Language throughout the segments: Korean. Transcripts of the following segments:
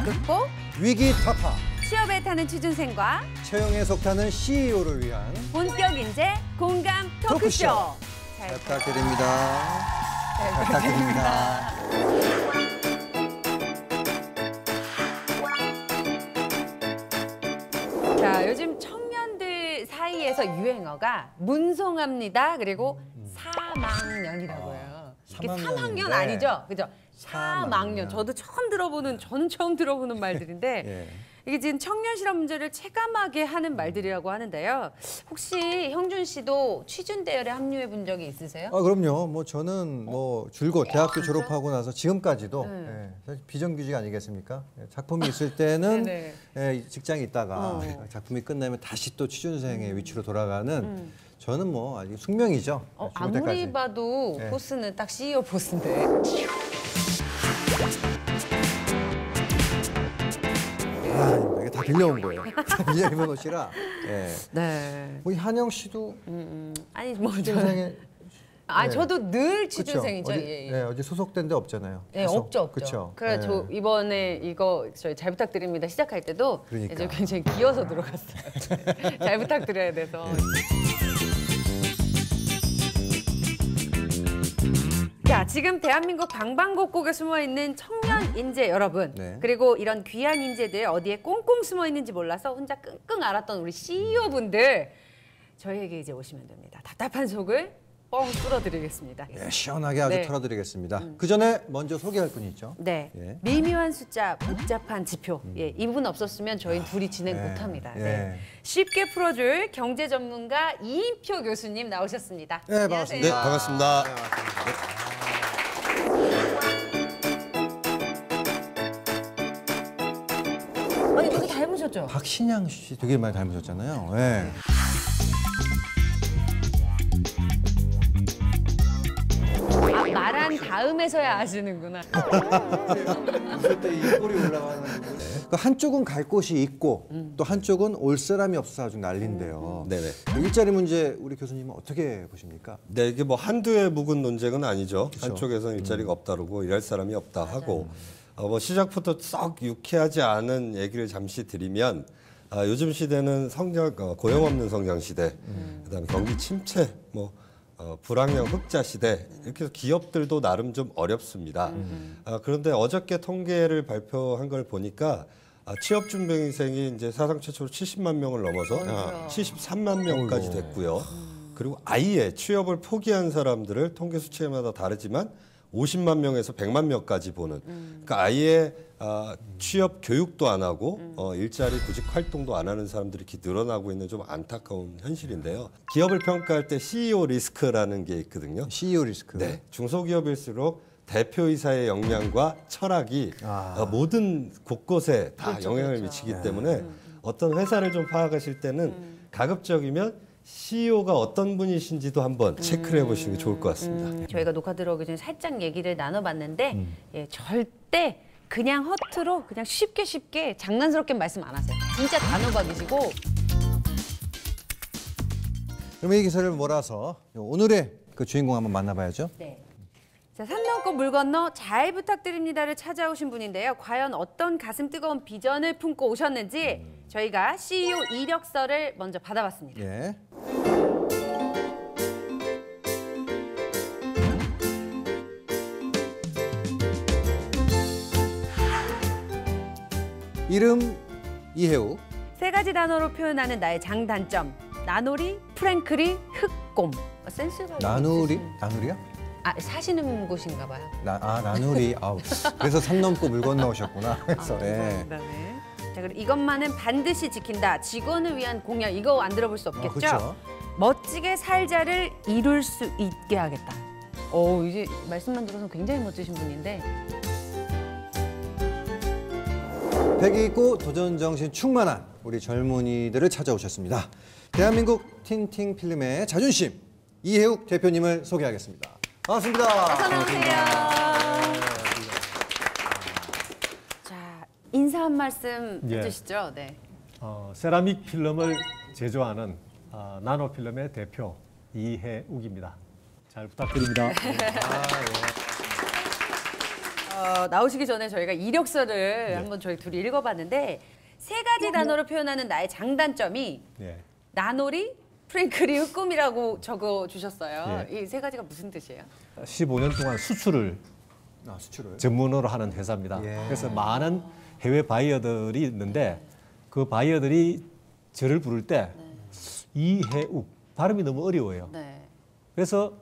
극복, 위기 타파, 취업에 타는 취준생과 채용에 속타는 CEO를 위한 본격 인재 공감 토크쇼. 잘 부탁드립니다. 잘 부탁드립니다. 자, 요즘 청년들 사이에서 유행어가 문송합니다. 그리고 사망년이라고요. 이게 3학년 아니죠? 그죠? 사망년. 저도 저는 처음 들어보는 말들인데 예. 이게 지금 청년 실업 문제를 체감하게 하는 말들이라고 하는데요. 혹시 형준 씨도 취준 대열에 합류해 본 적이 있으세요? 그럼요. 뭐 저는 뭐 줄곧 대학교 졸업하고 나서 지금까지도 사실 비정규직 아니겠습니까? 작품이 있을 때는 직장에 있다가 작품이 끝나면 다시 또 취준생의 위치로 돌아가는 저는 뭐 아직 숙명이죠. 아무리 봐도 포스는 딱 CEO 포스인데. 이게 다 빌려온 거예요. 이재명 옷이라. 네. 뭐 한영 씨도 아니 뭐 취준생에 저도 늘 취준생이죠. 어디 소속된 데 없잖아요. 네, 없죠. 그렇죠. 그래 저 이번에 이거 저희 잘 부탁드립니다 시작할 때도 이제 굉장히 기어서 들어갔어요. 잘 부탁드려야 돼서. 자, 지금 대한민국 방방곡곡에 숨어있는 청년 인재 여러분, 그리고 이런 귀한 인재들 어디에 꽁꽁 숨어있는지 몰라서 혼자 끙끙 앓았던 우리 CEO분들 저희에게 이제 오시면 됩니다. 답답한 속을 뻥 뚫어드리겠습니다. 시원하게 아주 털어드리겠습니다. 그 전에 먼저 소개할 분이 있죠. 네, 미묘한 숫자, 복잡한 지표. 이분 없었으면 저희 둘이 진행 못합니다. 쉽게 풀어줄 경제 전문가 이인표 교수님 나오셨습니다. 네, 반갑습니다. 네, 반갑습니다. 아니, 되게 닮으셨죠? 박신양 씨 되게 많이 닮으셨잖아요. 네. 말한 다음에서야 아시는구나. 웃을 때 이 꼴이 올라가는 한쪽은 갈 곳이 있고 또 한쪽은 올 사람이 없어서 아주 난리인데요. 네네. 일자리 문제 우리 교수님은 어떻게 보십니까? 네, 이게 뭐 한두 해 묵은 논쟁은 아니죠. 그쵸? 한쪽에서는 일자리가 없다 그러고 일할 사람이 없다 하고 뭐 시작부터 썩 유쾌하지 않은 얘기를 잠시 드리면 요즘 시대는 고용 없는 성장 시대, 그다음에 경기 침체, 불황형 흑자 시대 이렇게 해서 기업들도 나름 좀 어렵습니다. 그런데 어저께 통계를 발표한 걸 보니까 취업 준비생이 이제 사상 최초로 70만 명을 넘어서 73만 명까지 됐고요. 그리고 아예 취업을 포기한 사람들을 통계 수치마다 다르지만 50만 명에서 100만 명까지 보는. 그러니까 아예 취업 교육도 안 하고 일자리 구직 활동도 안 하는 사람들이 이렇게 늘어나고 있는 좀 안타까운 현실인데요. 기업을 평가할 때 CEO 리스크라는 게 있거든요. CEO 리스크. 네, 중소기업일수록 대표이사의 역량과 철학이 모든 곳곳에 다 영향을 미치기 때문에 어떤 회사를 좀 파악하실 때는 가급적이면 CEO가 어떤 분이신지도 한번 체크를 해보시는 게 좋을 것 같습니다. 저희가 녹화 들어오기 전에 살짝 얘기를 나눠봤는데 절대 그냥 허투루 그냥 쉽게 장난스럽게 말씀 안 하세요. 진짜 단호박이시고. 그럼 이 기사를 몰아서 오늘의 그 주인공 한번 만나봐야죠. 네. 자, 산 넘고 물 건너 잘 부탁드립니다를 찾아오신 분인데요. 과연 어떤 가슴 뜨거운 비전을 품고 오셨는지 저희가 CEO 이력서를 먼저 받아봤습니다. 예. 이름 이해욱. 세 가지 단어로 표현하는 나의 장단점. 나놀이, 프랭클이, 흑곰. 센스가 나누리? 있으신... 나누리야? 사시는 곳인가 봐요. 나누리. 그래서 산 넘고 물 건너 오셨구나. 그래서 감사합니다. 네. 자, 그리고 이것만은 반드시 지킨다. 직원을 위한 공약. 이거 안 들어볼 수 없겠죠? 그렇죠. 멋지게 살자를 이룰 수 있게 하겠다. 이제 말씀만 들어서 굉장히 멋지신 분인데. 패기 있고 도전 정신 충만한 우리 젊은이들을 찾아오셨습니다. 대한민국 틴팅 필름의 자존심 이해욱 대표님을 소개하겠습니다. 반갑습니다. 어서 나오세요. 자, 인사 한 말씀 해주시죠. 네. 세라믹 필름을 제조하는 나노필름의 대표 이해욱입니다. 잘 부탁드립니다. 나오시기 전에 저희가 이력서를 한번 저희 둘이 읽어봤는데 3가지 단어로 표현하는 나의 장단점이 나놀이, 프랭크리의 꿈이라고 적어주셨어요. 이 3가지가 무슨 뜻이에요? 15년 동안 수출을 전문으로 하는 회사입니다. 그래서 많은 해외 바이어들이 있는데 그 바이어들이 저를 부를 때 이해욱 발음이 너무 어려워요. 그래서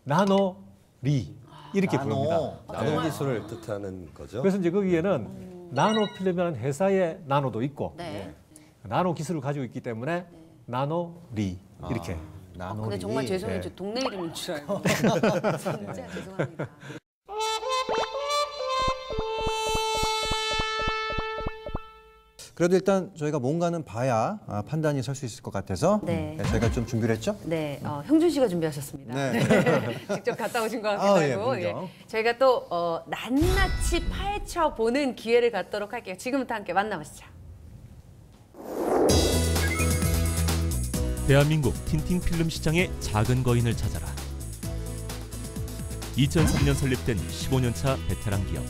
나노리 이렇게 부릅니다. 나노 기술을 뜻하는 거죠. 그래서 이제 거기에는 나노 필름이라는 회사의 나노도 있고 나노 기술을 가지고 있기 때문에 나노리 이렇게. 나노리. 근데 정말 죄송해요. 저 동네 이름인 줄 알고. 진짜 죄송합니다. 그래도 일단 저희가 뭔가는 봐야 판단이 설 수 있을 것 같아서 저희가 좀 준비를 했죠? 네, 형준 씨가 준비하셨습니다. 네. 직접 갔다 오신 것 같기도 하고 저희가 또 낱낱이 파헤쳐보는 기회를 갖도록 할게요. 지금부터 함께 만나보시죠. 대한민국 틴팅 필름 시장의 작은 거인을 찾아라. 2003년 설립된 15년차 베테랑 기업.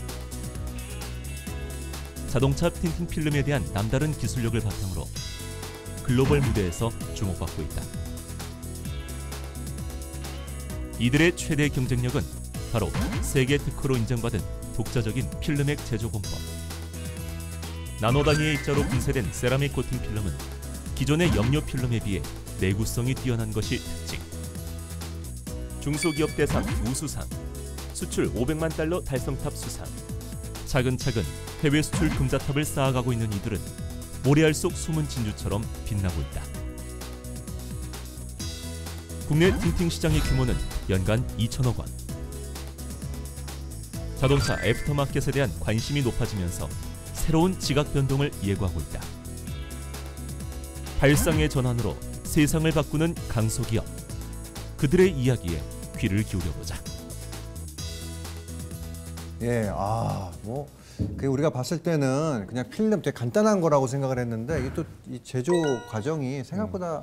자동차 틴팅 필름에 대한 남다른 기술력을 바탕으로 글로벌 무대에서 주목받고 있다. 이들의 최대 경쟁력은 바로 세계 특허로 인정받은 독자적인 필름액 제조 공법. 나노 단위의 입자로 분쇄된 세라믹 코팅 필름은 기존의 염료 필름에 비해 내구성이 뛰어난 것이 특징. 중소기업 대상 우수상, 수출 500만 달러 달성탑 수상. 차근차근 해외 수출 금자탑을 쌓아가고 있는 이들은 모래알 속 숨은 진주처럼 빛나고 있다. 국내 틴팅 시장의 규모는 연간 2천억 원. 자동차 애프터마켓에 대한 관심이 높아지면서 새로운 지각 변동을 예고하고 있다. 발상의 전환으로 세상을 바꾸는 강소기업. 그들의 이야기에 귀를 기울여보자. 그 우리가 봤을 때는 그냥 필름 되게 간단한 거라고 생각을 했는데 이게 또 이 제조 과정이 생각보다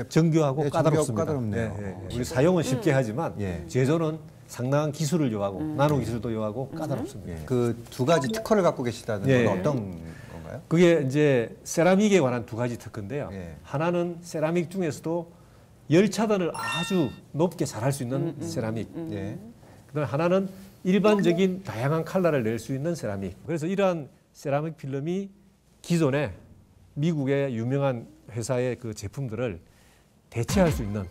정교하고 까다롭습니다. 까다롭네요. 우리 사용은 쉽게 하지만 제조는 상당한 기술을 요하고 나노 기술도 요하고 까다롭습니다. 그 2가지 특허를 갖고 계시다는 건 어떤 건가요? 그게 이제 세라믹에 관한 2가지 특허인데요. 하나는 세라믹 중에서도 열차단을 아주 높게 잘할 수 있는 세라믹. 그다음에 하나는 일반적인 다양한 컬러를 낼 수 있는 세라믹. 그래서 이러한 세라믹 필름이 기존의 미국의 유명한 회사의 그 제품들을 대체할 수 있는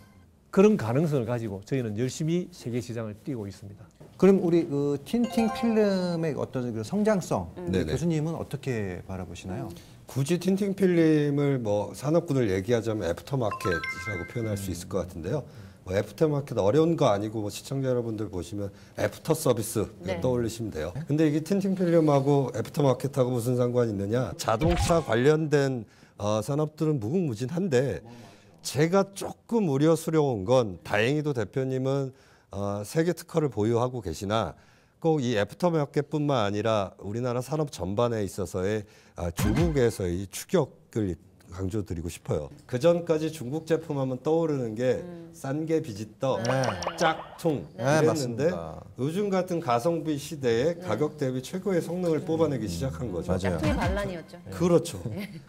그런 가능성을 가지고 저희는 열심히 세계 시장을 뛰고 있습니다. 그럼 우리 그 틴팅 필름의 어떤 그 성장성 교수님은 어떻게 바라보시나요? 굳이 틴팅 필름을 산업군을 얘기하자면 애프터마켓이라고 표현할 수 있을 것 같은데요. 애프터마켓 어려운 거 아니고 시청자 여러분들 보시면 애프터 서비스 떠올리시면 돼요. 근데 이게 틴팅 필름하고 애프터마켓하고 무슨 상관이 있느냐? 자동차 관련된 산업들은 무궁무진한데 제가 조금 우려스러운 건 다행히도 대표님은 세계 특허를 보유하고 계시나 꼭 이 애프터마켓뿐만 아니라 우리나라 산업 전반에 있어서의 중국에서의 추격을 강조드리고 싶어요. 그 전까지 중국 제품하면 떠오르는 게 싼게 비지떡, 짝퉁 이랬는데 요즘 같은 가성비 시대에 가격 대비 최고의 성능을 뽑아내기 시작한 거죠. 맞아요. 짝퉁이 반란이었죠. 그렇죠.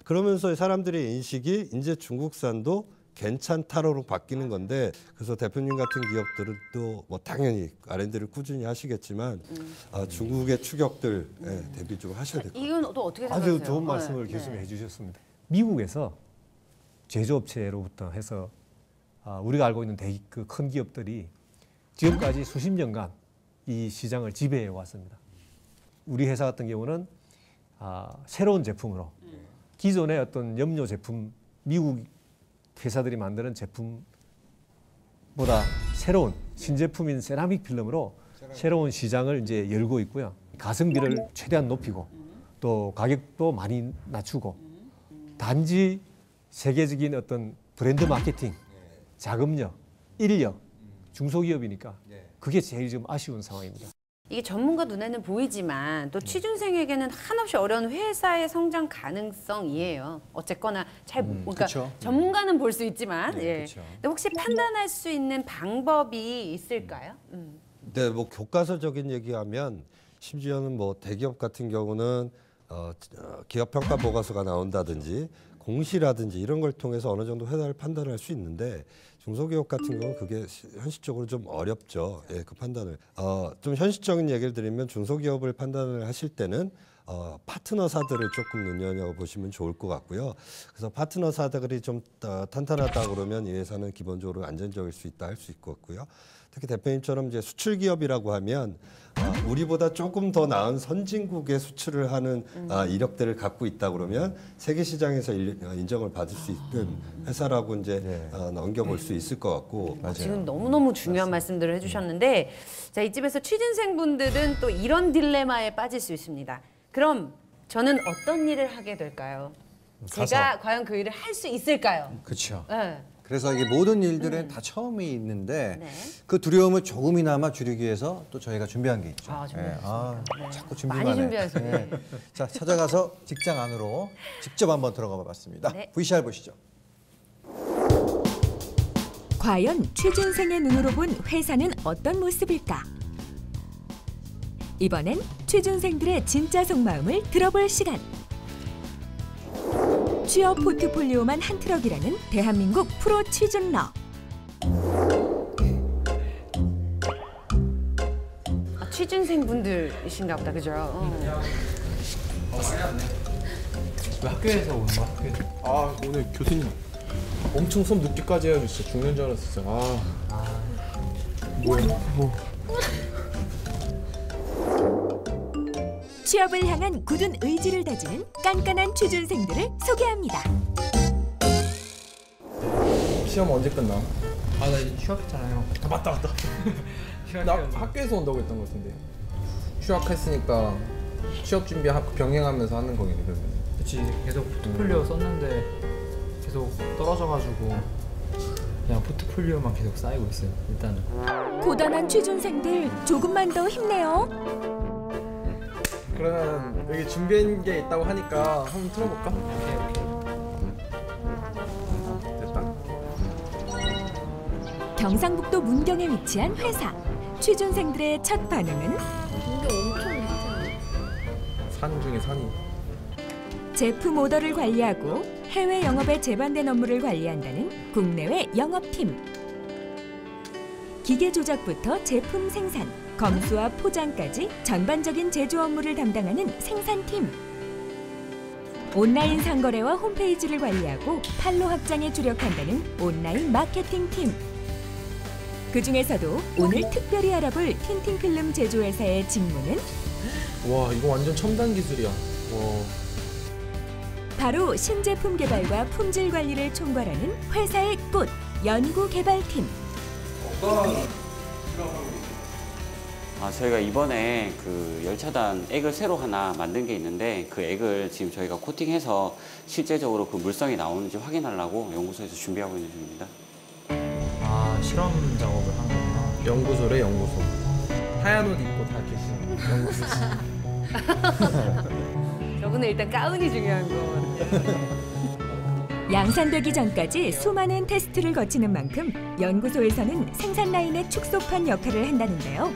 그러면서 사람들의 인식이 이제 중국산도 괜찮다로 바뀌는 건데 그래서 대표님 같은 기업들은 또 당연히 R&D를 꾸준히 하시겠지만 중국의 추격들 대비 좀 하셔야 될 것 같아요. 이건 또 어떻게 생각하세요? 아주 좋은 말씀을 교수님이 해주셨습니다. 미국에서 제조업체로부터 해서 우리가 알고 있는 그 큰 기업들이 지금까지 수십 년간 이 시장을 지배해 왔습니다. 우리 회사 같은 경우는 새로운 제품으로 기존의 어떤 염료 제품, 미국 회사들이 만드는 제품보다 새로운 신제품인 세라믹 필름으로 새로운 시장을 이제 열고 있고요. 가성비를 최대한 높이고 또 가격도 많이 낮추고 단지 세계적인 어떤 브랜드 마케팅, 자금력, 인력, 중소기업이니까 그게 제일 좀 아쉬운 상황입니다. 이게 전문가 눈에는 보이지만 또 취준생에게는 한없이 어려운 회사의 성장 가능성이에요. 어쨌거나 그러니까 그쵸. 전문가는 볼 수 있지만 그쵸. 근데 혹시 판단할 수 있는 방법이 있을까요? 네, 교과서적인 얘기하면 심지어는 뭐 대기업 같은 경우는 기업 평가 보고서가 나온다든지 공시라든지 이런 걸 통해서 어느 정도 회사를 판단할 수 있는데 중소기업 같은 경우는 그게 현실적으로 좀 어렵죠. 예, 그 판단을. 좀 현실적인 얘기를 드리면 중소기업을 판단을 하실 때는 파트너사들을 조금 눈여겨보시면 좋을 것 같고요. 그래서 파트너사들이 좀 탄탄하다 그러면 이 회사는 기본적으로 안정적일 수 있다 할 수 있을 것 같고요. 특히 대표님처럼 이제 수출 기업이라고 하면 우리보다 조금 더 나은 선진국에 수출을 하는 이력들을 갖고 있다 그러면 세계 시장에서 인정을 받을 수 있는 회사라고 이제 넘겨볼 수 있을 것 같고. 지금 너무너무 중요한 말씀들을 해주셨는데 자, 이쯤에서 취준생분들은 또 이런 딜레마에 빠질 수 있습니다. 그럼 저는 어떤 일을 하게 될까요? 제가 과연 그 일을 할 수 있을까요? 그렇죠. 네. 그래서 이게 모든 일들은 다 처음이 있는데 그 두려움을 조금이나마 줄이기 위해서 또 저희가 준비한 게 있죠. 준비했습니다. 자꾸 준비만 많이 해. 준비하세요. 자, 찾아가서 직장 안으로 직접 한번 들어가 봤습니다. 네. VCR 보시죠. 과연 취준생의 눈으로 본 회사는 어떤 모습일까? 이번엔 취준생들의 진짜 속마음을 들어볼 시간. 취업 포트폴리오만 한 트럭이라는 대한민국 프로 취준러. 취준생분들이신가 보다, 그죠? 왜 학교에서 오는 거야? 학교에서? 오늘 교수님 엄청 수업 늦게까지 해가지고 진짜 죽는 줄 알았어. 진짜. 뭐야? 취업을 향한 굳은 의지를 다지는 깐깐한 취준생들을 소개합니다. 시험 언제 끝나? 나 이제 휴학했잖아요. 맞다. 나 학교에서 온다고 했던 것 같은데. 휴학했으니까 취업 준비 병행하면서 하는 거겠네 그러면. 그치, 계속 포트폴리오 썼는데 계속 떨어져가지고 그냥 포트폴리오만 계속 쌓이고 있어요. 일단은. 고단한 취준생들 조금만 더 힘내요. 그러면 여기 준비한 게 있다고 하니까 한번 틀어볼까? 됐다. 경상북도 문경에 위치한 회사. 취준생들의 첫 반응은 산 중에 산이. 제품 오더를 관리하고 해외 영업에 제반된 업무를 관리한다는 국내외 영업팀. 기계 조작부터 제품 생산, 검수와 포장까지 전반적인 제조 업무를 담당하는 생산팀. 온라인 상거래와 홈페이지를 관리하고 판로 확장에 주력한다는 온라인 마케팅팀. 그중에서도 오늘 특별히 알아볼 틴팅필름 제조회사의 직무는 와, 이거 완전 첨단 기술이야. 와. 바로 신제품 개발과 품질 관리를 총괄하는 회사의 꽃, 연구개발팀. 저희가 이번에 그 열차단 액을 새로 하나 만든 게 있는데 그 액을 지금 저희가 코팅해서 실제적으로 그 물성이 나오는지 확인하려고 연구소에서 준비하고 있는 중입니다. 실험 작업을 하는 거구나. 연구소래, 연구소. 하얀 옷 입고 다 계시는 연구소. 저분은 일단 가운이 중요한 거 같아요. 양산되기 전까지 수많은 테스트를 거치는 만큼 연구소에서는 생산 라인의 축소판 역할을 한다는데요.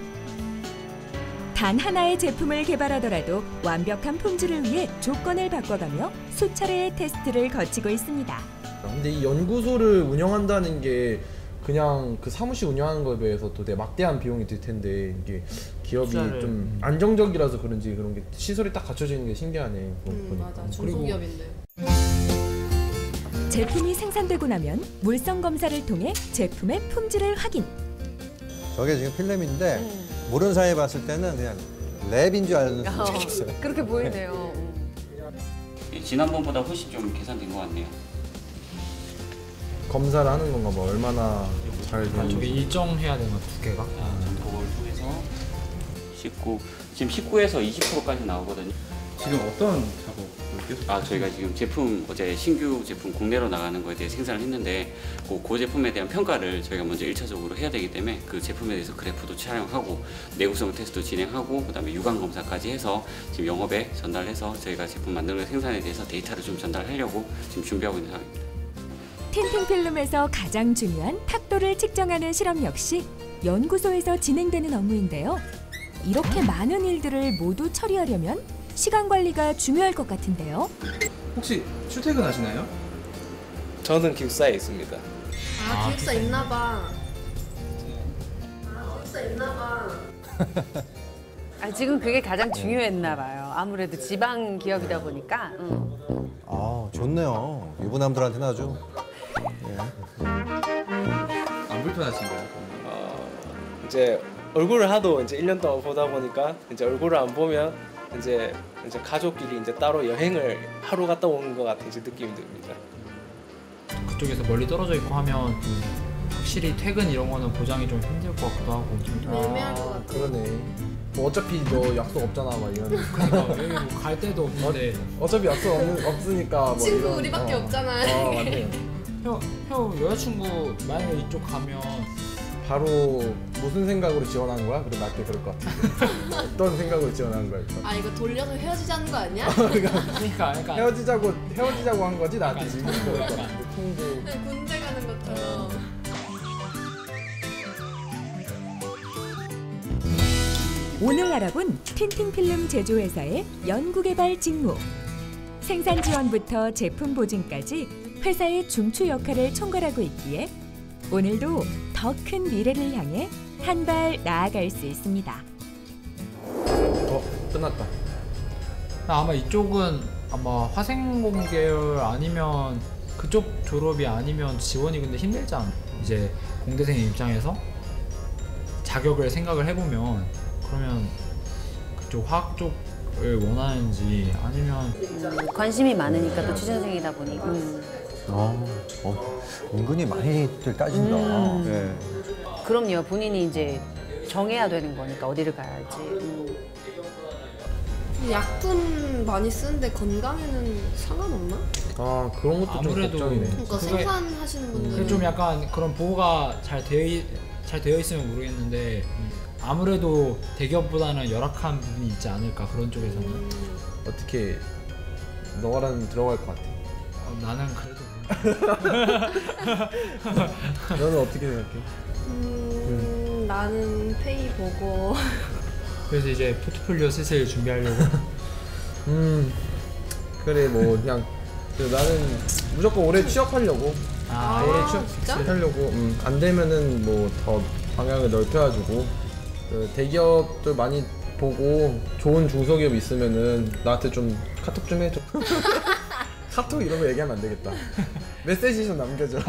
단 하나의 제품을 개발하더라도 완벽한 품질을 위해 조건을 바꿔가며 수차례의 테스트를 거치고 있습니다. 근데 이 연구소를 운영한다는 게 그냥 그 사무실 운영하는 거에 비해서 또 되게 막대한 비용이 들 텐데 이게 기업이 좀 안정적이라서 그런지 그런 게 시설이 딱 갖춰져 있는 게 신기하네. 맞아, 중소기업인데. 제품이 생산되고 나면 물성 검사를 통해 제품의 품질을 확인. 저게 지금 필름인데 모르는 사이에 봤을 때는 그냥 랩인 줄 알는 수도 있어요. 그렇게 보이네요. 지난번보다 훨씬 좀 개선된 것 같네요. 검사를 하는 건가 봐. 얼마나 잘 되는지. 저기 일정해야 되는 거 2개가? 그걸 통해서 19, 지금 19에서 20%까지 나오거든요. 지금 어떤 작업을 계속? 저희가 지금 제품 어제 신규 제품 국내로 나가는 거에 대해 생산을 했는데 그 제품에 대한 평가를 저희가 먼저 1차적으로 해야 되기 때문에 그 제품에 대해서 그래프도 촬영하고 내구성 테스트도 진행하고 그다음에 유관 검사까지 해서 지금 영업에 전달해서 저희가 제품 만드는 생산에 대해서 데이터를 좀 전달하려고 지금 준비하고 있는 상황입니다. 틴팅필름에서 가장 중요한 탁도를 측정하는 실험 역시 연구소에서 진행되는 업무인데요. 이렇게 많은 일들을 모두 처리하려면 시간 관리가 중요할 것 같은데요. 혹시 출퇴근하시나요? 저는 기숙사에 있습니다. 아, 기숙사 있나 봐. 기숙사 있나 봐. 아, 지금 그게 가장 중요했나 봐요. 아무래도 지방 기업이다 보니까. 아, 좋네요. 유부남들한테는 아주. 안 불편하신가요? 이제 얼굴을 하도 이제 1년 동안 보다 보니까 이제 얼굴을 안 보면 이제 가족끼리 이제 따로 여행을 하루 갔다 오는 것 같은 이제 느낌이 듭니다. 그쪽에서 멀리 떨어져 있고 하면 확실히 퇴근 이런 거는 보장이 좀 힘들 것 같기도 하고 좀 애매할 것 같아. 그러네. 뭐 어차피 너 약속 없잖아 막 이런. 그러니까 여기 뭐 갈 데도 없는데 어차피 약속 없으니까 뭐 친구 이런. 우리밖에 없잖아요. 맞네. 형 여자친구 만약에 이쪽 가면 바로 무슨 생각으로 지원하는 거야? 그럼 나한테 그럴 것 같은데. 어떤 생각으로 지원하는 거야? 이거? 아, 이거 돌려서 헤어지자는 거 아니야? 그러니까 헤어지자고 한 거지 나한테 지금 그럴 것 같은데. 통보. 네, 군대 가는 것처럼. 오늘 알아본 틴팅 필름 제조회사의 연구개발 직무. 생산 지원부터 제품 보증까지 회사의 중추 역할을 총괄하고 있기에 오늘도 더 큰 미래를 향해 한 발 나아갈 수 있습니다. 끝났다. 아마 이쪽은 아마 화생공 계열 아니면 그쪽 졸업이 아니면 지원이 근데 힘들지 않아. 이제 공대생 입장에서 자격을 생각을 해보면 그러면 그쪽 화학 쪽을 원하는지 아니면 관심이 많으니까 또 취준생이다 보니. 은근히 많이들 따진다. 네. 그럼요. 본인이 이제 정해야 되는 거니까 어디를 가야 할지. 약품 많이 쓰는데 건강에는 상관없나? 아, 그런 것도 아무래도 좀 걱정이네. 그러니까 생산하시는 분들은 좀 약간 그런 보호가 잘 되어 있으면 모르겠는데 아무래도 대기업보다는 열악한 부분이 있지 않을까 그런 쪽에서는. 어떻게 너랑 들어갈 것 같아? 나는 그래도 너는 어떻게 생각해? 나는 페이 보고 그래서 이제 포트폴리오 슬슬 준비하려고. 그래 뭐 그냥 나는 무조건 올해 취업하려고. 진짜? 취업하려고. 안 되면은 뭐 더 방향을 넓혀가지고 대기업들 많이 보고 좋은 중소기업 있으면은 나한테 좀 카톡 좀 해줘. 카톡 이런 거 얘기하면 안 되겠다. 메시지 좀 남겨줘.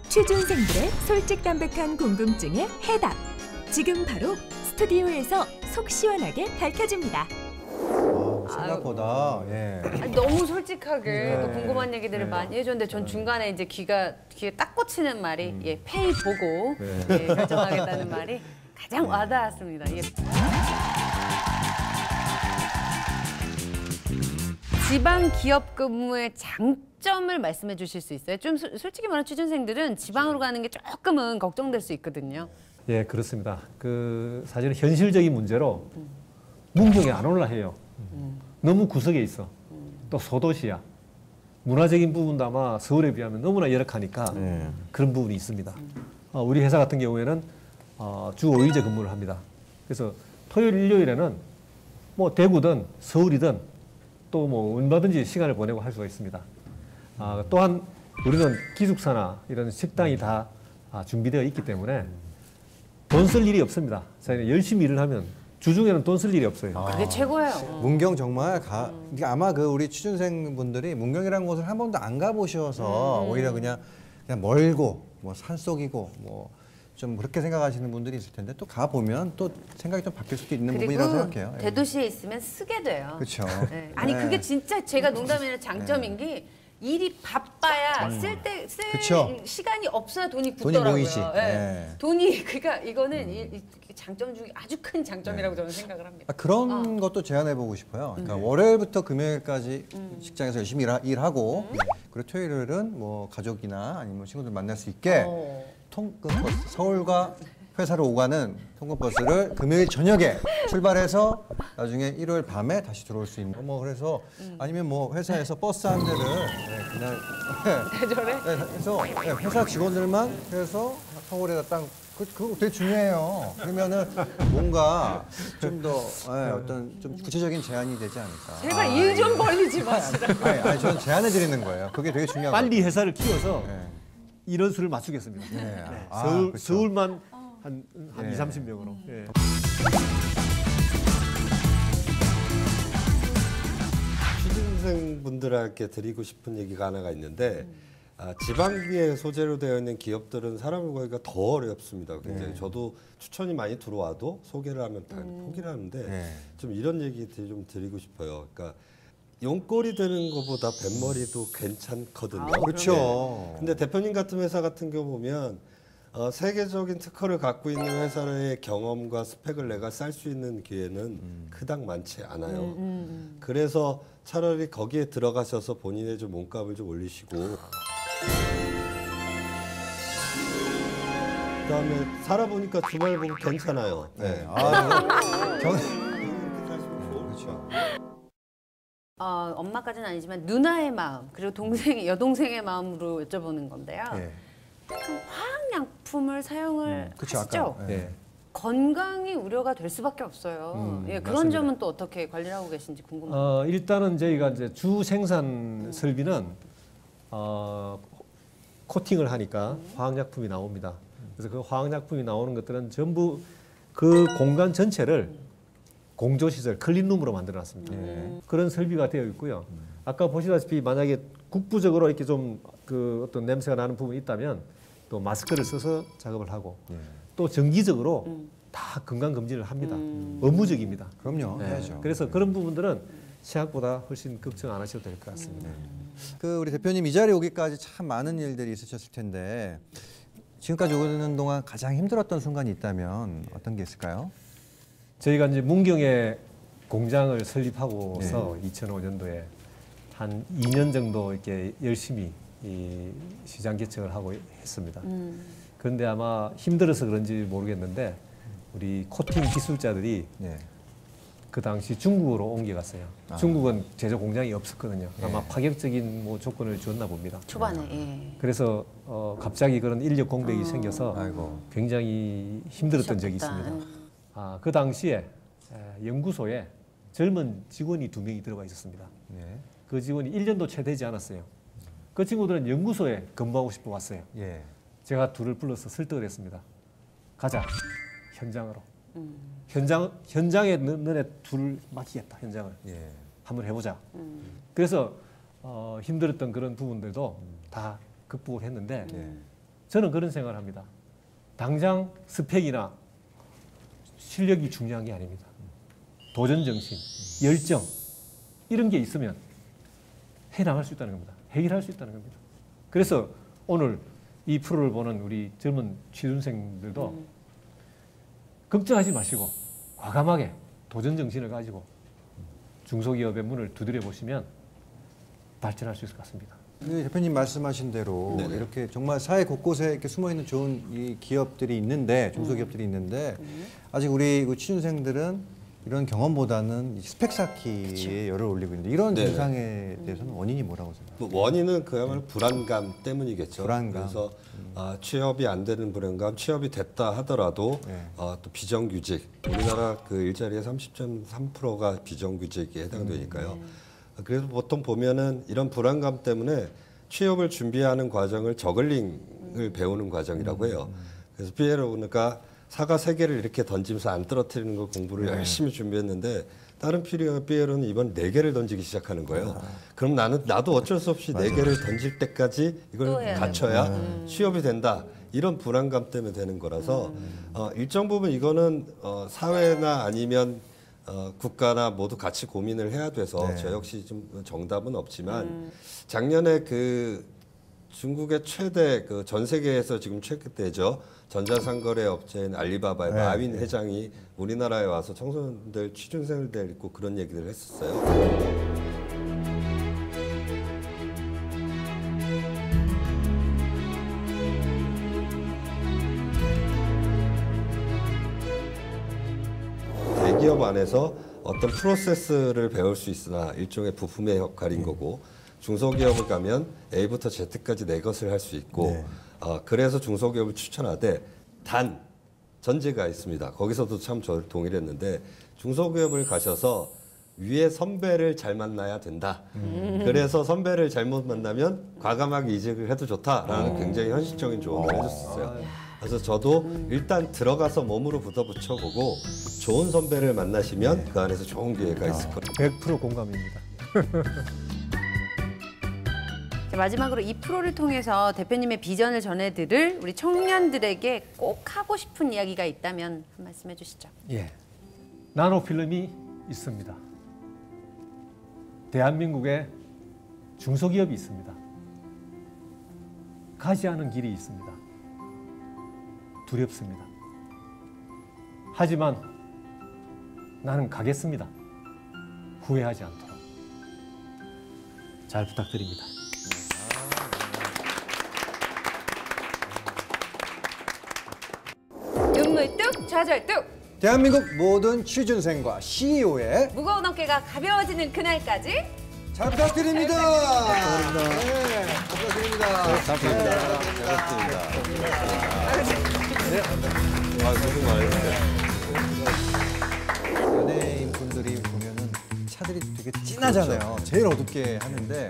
취준생들의 솔직담백한 궁금증에 해답. 지금 바로 스튜디오에서 속 시원하게 밝혀집니다. 생각보다 아니, 너무 솔직하게 또 궁금한 얘기들을 많이 해줬는데 전 중간에 이제 귀에 딱 꽂히는 말이 페이 보고 결정하겠다는 말이 가장 와닿았습니다. 지방 기업 근무의 장점을 말씀해 주실 수 있어요? 좀 솔직히 말하면 취준생들은 지방으로 가는 게 조금은 걱정될 수 있거든요. 예, 그렇습니다. 사실은 현실적인 문제로 문경이 안 올라 해요. 너무 구석에 있어. 또 소도시야. 문화적인 부분도 아마 서울에 비하면 너무나 열악하니까 그런 부분이 있습니다. 우리 회사 같은 경우에는 주 5일제 근무를 합니다. 그래서 토요일, 일요일에는 뭐 대구든 서울이든 또 뭐 얼마든지 시간을 보내고 할 수가 있습니다. 또한 우리는 기숙사나 이런 식당이 다 준비되어 있기 때문에 돈 쓸 일이 없습니다. 저희는 열심히 일을 하면 주중에는 돈 쓸 일이 없어요. 그게 최고예요. 문경 정말 아마 우리 취준생분들이 문경이라는 곳을 한 번도 안 가보셔서 오히려 그냥 멀고 뭐 산속이고 뭐 좀 그렇게 생각하시는 분들이 있을 텐데 또 가보면 또 생각이 좀 바뀔 수도 있는 부분이라고 생각해요. 대도시에 있으면 쓰게 돼요. 그렇죠. 네. 아니 그게 진짜 제가 농담이 아니라 장점인 게 일이 바빠야 쓸 시간이 없어야 돈이 붙더라고요. 돈이 모이지. 돈이 그러니까 이거는 장점 중에 아주 큰 장점이라고 저는 생각을 합니다. 그런 것도 제안해보고 싶어요. 그러니까 월요일부터 금요일까지 직장에서 열심히 일하고 그리고 토요일은 뭐 가족이나 아니면 친구들 만날 수 있게 통근버스 서울과 회사로 오가는 통근버스를 금요일 저녁에 출발해서 나중에 일요일 밤에 다시 들어올 수 있는 뭐 그래서 아니면 뭐 회사에서 버스 한 대를 그날 해서 회사 직원들만 해서 서울에다 딱 그거 되게 중요해요. 그러면은 뭔가 좀 더 어떤 좀 구체적인 제안이 되지 않을까. 제발 일 좀 벌리지 마시라고. 아니, 저는 제안해 드리는 거예요. 그게 되게 중요한 거예요. 빨리 회사를 키워서 이런 수를 맞추겠습니다. 그렇죠. 서울만 한 2, 30명으로. 취준생분들에게 드리고 싶은 얘기가 하나가 있는데 지방에 소재로 되어 있는 기업들은 사람을 구하기가 더 어렵습니다. 굉장히 저도 추천이 많이 들어와도 소개를 하면 다 포기를 하는데 좀 이런 얘기 좀 드리고 싶어요. 그러니까 용꼴이 되는 것보다 뱃머리도 괜찮거든요. 그렇죠. 근데 대표님 같은 회사 같은 경우 보면 세계적인 특허를 갖고 있는 회사의 경험과 스펙을 내가 쌀 수 있는 기회는 그닥 많지 않아요. 그래서 차라리 거기에 들어가셔서 본인의 좀 몸값을 좀 올리시고 그다음에 살아보니까 주말 보고 괜찮아요. 네. 그렇죠. 엄마까지는 아니지만 누나의 마음 그리고 여동생의 마음으로 여쭤보는 건데요. 화학약품을 사용을 하시죠? 건강이 우려가 될 수밖에 없어요. 그런 맞습니다. 점은 또 어떻게 관리를 하고 계신지 궁금합니다. 일단은 저희가 이제 주 생산 설비는 코팅을 하니까 화학약품이 나옵니다. 그래서 그 화학약품이 나오는 것들은 전부 그 공간 전체를 공조시설, 클린룸으로 만들어놨습니다. 그런 설비가 되어 있고요. 아까 보시다시피 만약에 국부적으로 이렇게 좀 그 어떤 냄새가 나는 부분이 있다면 또 마스크를 써서 작업을 하고 또 정기적으로 다 건강 검진을 합니다. 의무적입니다. 그럼요. 해야죠. 그래서 그런 부분들은 시약보다 훨씬 걱정 안 하셔도 될 것 같습니다. 우리 대표님 이 자리에 오기까지 참 많은 일들이 있으셨을 텐데 지금까지 오는 동안 가장 힘들었던 순간이 있다면 어떤 게 있을까요? 저희가 이제 문경에 공장을 설립하고서 2005년도에 한 2년 정도 이렇게 열심히 이 시장 개척을 하고 했습니다. 그런데 아마 힘들어서 그런지 모르겠는데 우리 코팅 기술자들이 그 당시 중국으로 옮겨갔어요. 중국은 제조 공장이 없었거든요. 아마 파격적인 뭐 조건을 줬나 봅니다. 초반에. 그래서 갑자기 그런 인력 공백이 생겨서 굉장히 힘들었던 적이 있습니다. 그 당시에 연구소에 젊은 직원이 2명이 들어가 있었습니다. 그 직원이 1년도 채 되지 않았어요. 그 친구들은 연구소에 근무하고 싶어 왔어요. 제가 둘을 불러서 설득을 했습니다. 가자, 현장으로. 현장에 너네 둘 맡기겠다, 현장을. 한번 해보자. 그래서 힘들었던 그런 부분들도 다 극복을 했는데 저는 그런 생각을 합니다. 당장 스펙이나 실력이 중요한 게 아닙니다. 도전정신, 열정 이런 게 있으면 해나갈 수 있다는 겁니다. 해결할 수 있다는 겁니다. 그래서 오늘 이 프로를 보는 우리 젊은 취준생들도 걱정하지 마시고 과감하게 도전정신을 가지고 중소기업의 문을 두드려 보시면 발전할 수 있을 것 같습니다. 대표님 말씀하신 대로 이렇게 정말 사회 곳곳에 이렇게 숨어 있는 좋은 이 기업들이 있는데 중소기업들이 있는데 아직 우리 취준생들은 이런 경험보다는 스펙 쌓기에 열을 올리고 있는데 이런 증상에 대해서는 원인이 뭐라고 생각하세요? 원인은 그야말로 불안감 때문이겠죠. 불안감. 그래서 취업이 안 되는 불안감, 취업이 됐다 하더라도 또 비정규직, 우리나라 그 일자리의 30.3%가 비정규직에 해당되니까요. 그래서 보통 보면은 이런 불안감 때문에 취업을 준비하는 과정을 저글링을 배우는 과정이라고 해요. 그래서 피에로가 사과 3개를 이렇게 던지면서 안 떨어뜨리는 걸 공부를 열심히 준비했는데 다른 피에로는 이번 4개를 던지기 시작하는 거예요. 그럼 나도 어쩔 수 없이 4개를 던질 때까지 이걸 갖춰야 취업이 된다. 이런 불안감 때문에 되는 거라서 일정 부분 이거는 사회나 아니면 국가나 모두 같이 고민을 해야 돼서 저 역시 좀 정답은 없지만 작년에 그 중국의 최대 그 전 세계에서 지금 최대죠. 전자상거래 업체인 알리바바의 마윈 회장이 우리나라에 와서 청소년들 취준생을 데리고 그런 얘기를 했었어요. 대기업 안에서 어떤 프로세스를 배울 수 있으나 일종의 부품의 역할인 거고 중소기업을 가면 A부터 Z까지 내 것을 할 수 있고 그래서 중소기업을 추천하되 단 전제가 있습니다. 거기서도 참 저를 동의를 했는데 중소기업을 가셔서 위에 선배를 잘 만나야 된다. 그래서 선배를 잘못 만나면 과감하게 이직을 해도 좋다라는 굉장히 현실적인 조언을 해줬어요. 그래서 저도 일단 들어가서 몸으로 붙어보고 좋은 선배를 만나시면 그 안에서 좋은 기회가 있을 거예요. 100% 공감입니다. 자, 마지막으로 이 프로를 통해서 대표님의 비전을 전해드릴 우리 청년들에게 꼭 하고 싶은 이야기가 있다면 한 말씀 해주시죠. 예, 나노필름이 있습니다. 대한민국에 중소기업이 있습니다. 가지 않은 길이 있습니다. 두렵습니다. 하지만 나는 가겠습니다. 후회하지 않도록. 잘 부탁드립니다. 눈물 뚝, 좌절 뚝. 대한민국 모든 취준생과 CEO의 무거운 어깨가 가벼워지는 그날까지 잘 부탁드립니다. 네, 부탁드립니다. 잘 부탁드립니다. 고생 많으셨어요. 연예인 분들이 보면은 차들이 되게 진하잖아요. 제일 어둡게 하는데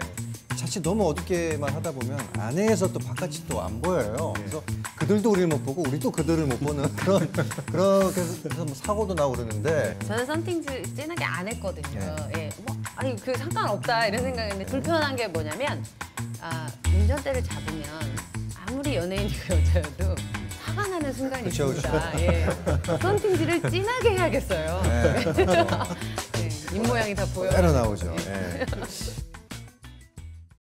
자칫 너무 어둡게만 하다 보면 안에서 또 바깥이 또 안 보여요. 그래서 그들도 우리를 못 보고 우리도 그들을 못 보는 그렇게 해서 뭐 사고도 나고 그러는데 저는 썬팅즈 진하게 안 했거든요. 예. 뭐, 아니 그 상관없다 이런 생각했는데 불편한 게 뭐냐면 운전대를 잡으면 아무리 연예인이고 여자여도 화가 나는 순간이 있습니다. 예. 썬팅즈를 진하게 해야겠어요. 네. 네. 입모양이 다 보여요. 따라 나오죠. 예.